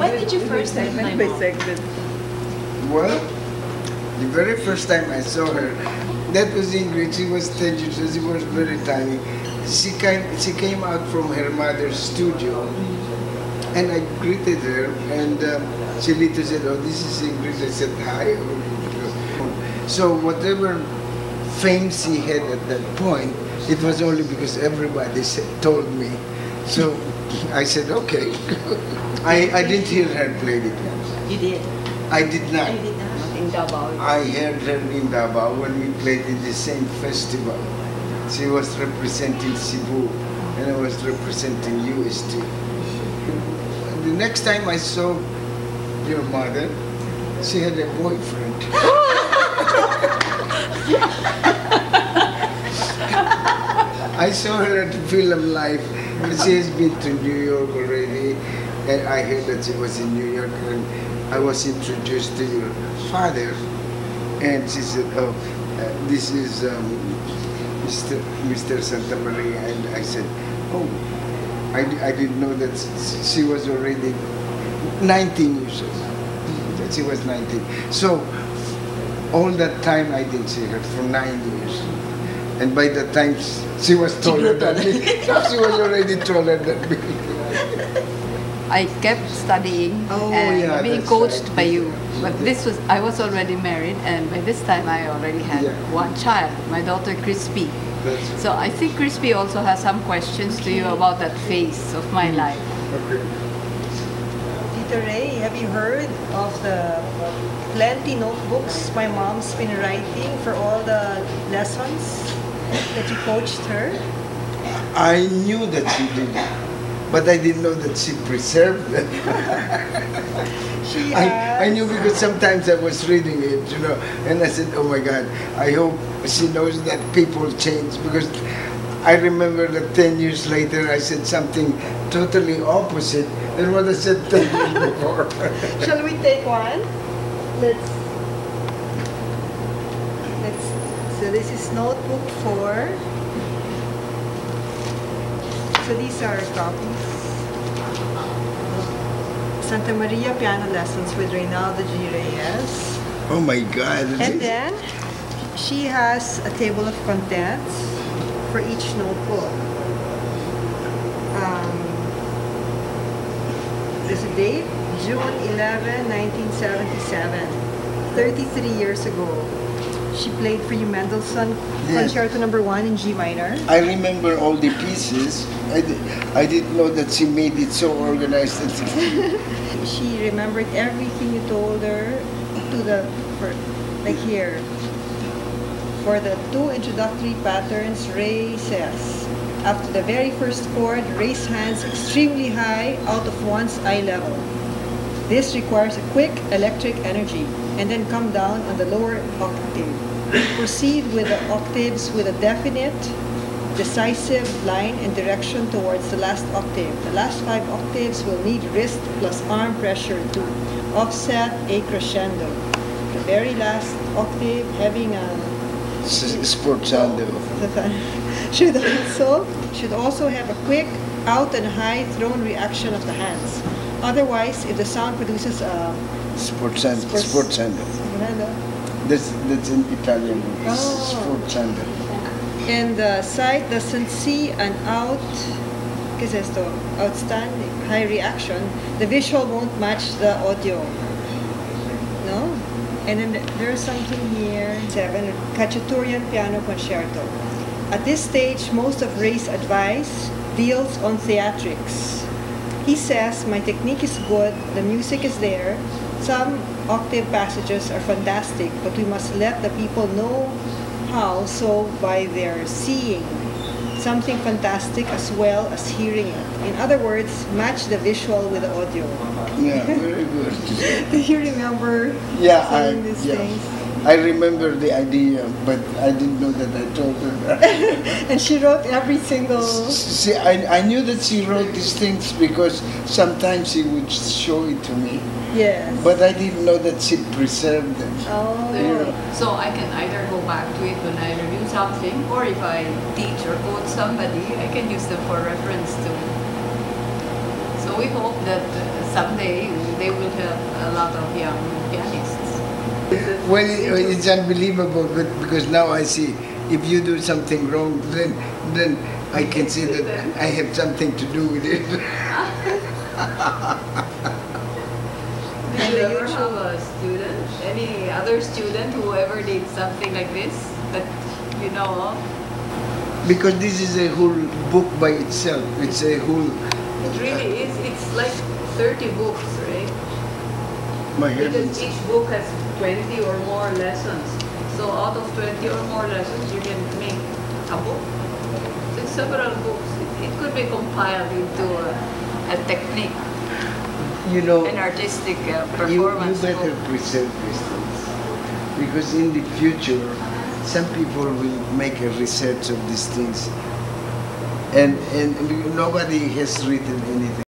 When did you first meet my mom? Well, the very first time I saw her, that was Ingrid. She was 10 years old. She was very tiny. She came out from her mother's studio, and I greeted her, and she later said, "Oh, this is Ingrid." I said, "Hi." So whatever fame she had at that point, it was only because everybody told me. So I said, "Okay." I didn't hear her play the piano. You did? I did not. You did not? In Davao. I heard her in Davao when we played in the same festival. She was representing Cebu, and I was representing UST. The next time I saw your mother, she had a boyfriend. I saw her at Film Life. She has been to New York already, and I heard that she was in New York, and I was introduced to your father, and she said, "Oh, this is Mr. Santamaria," and I said, "Oh, I didn't know that she was already 19 years old." That she was 19. So all that time I didn't see her for 9 years, and by that time she was taller than me. She was already taller than me. I kept studying and being coached by you. But I was already married, and by this time I already had one child, my daughter Crispy. So I think Crispy also has some questions to you about that phase of my life. Okay. Tita Ray, have you heard of the plenty notebooks my mom's been writing for all the lessons that you coached her? I knew that she did, but I didn't know that she preserved them. I knew because sometimes I was reading it, you know, and I said, "Oh my God, I hope she knows that people change," because I remember that 10 years later I said something totally opposite than what I said 10 years before. Shall we take one? So this is notebook 4. So these are copies. Santamaria Piano Lessons with Reynaldo Reyes. Oh my God. And then she has a table of contents for each notebook. There's a date, June 11, 1977. 33 years ago. She played for you Mendelssohn Concerto No. 1 in G minor. I remember all the pieces. I didn't know that she made it so organized. She remembered everything you told her like here. For the 2 introductory patterns, Ray says, after the very first chord, raise hands extremely high out of one's eye level. This requires a quick electric energy, and then come down on the lower octave. Proceed with the octaves with a definite, decisive line and direction towards the last octave. The last 5 octaves will need wrist plus arm pressure to offset a crescendo. The very last octave having a sforzando should also have a quick out and high thrown reaction of the hands. Otherwise, if the sound produces a sforzando. That's in Italian. Sforzando. And the sight doesn't see an outstanding high reaction, the visual won't match the audio. No? And then there's something here, 7, Cacciatorian Piano Concerto. At this stage, most of Ray's advice deals on theatrics. He says, my technique is good, the music is there, some octave passages are fantastic, but we must let the people know how, so by their seeing something fantastic as well as hearing it. In other words, match the visual with the audio. Yeah, very good. Do you remember saying these things? I remember the idea, but I didn't know that I told her that. And she wrote every single... See, I knew that she wrote these things because sometimes she would show it to me. Yes. But I didn't know that she preserved them. Oh. So I can either go back to it when I review something, or if I teach or quote somebody, I can use them for reference too. So we hope that someday they will have a lot of young pianists. Well, it's unbelievable, but because now I see if you do something wrong, then I can see that I have something to do with it. Did you ever have a student, any other student who ever did something like this that you know of? Because this is a whole book by itself. It's a whole... It really is. It's like 30 books, right? My Because heavens. each book has 20 or more lessons. So out of 20 or more lessons, you can make a book. It's several books. It could be compiled into a technique, You know, an artistic you performance better book. preserve these things. Because in the future, some people will make a research of these things. And nobody has written anything.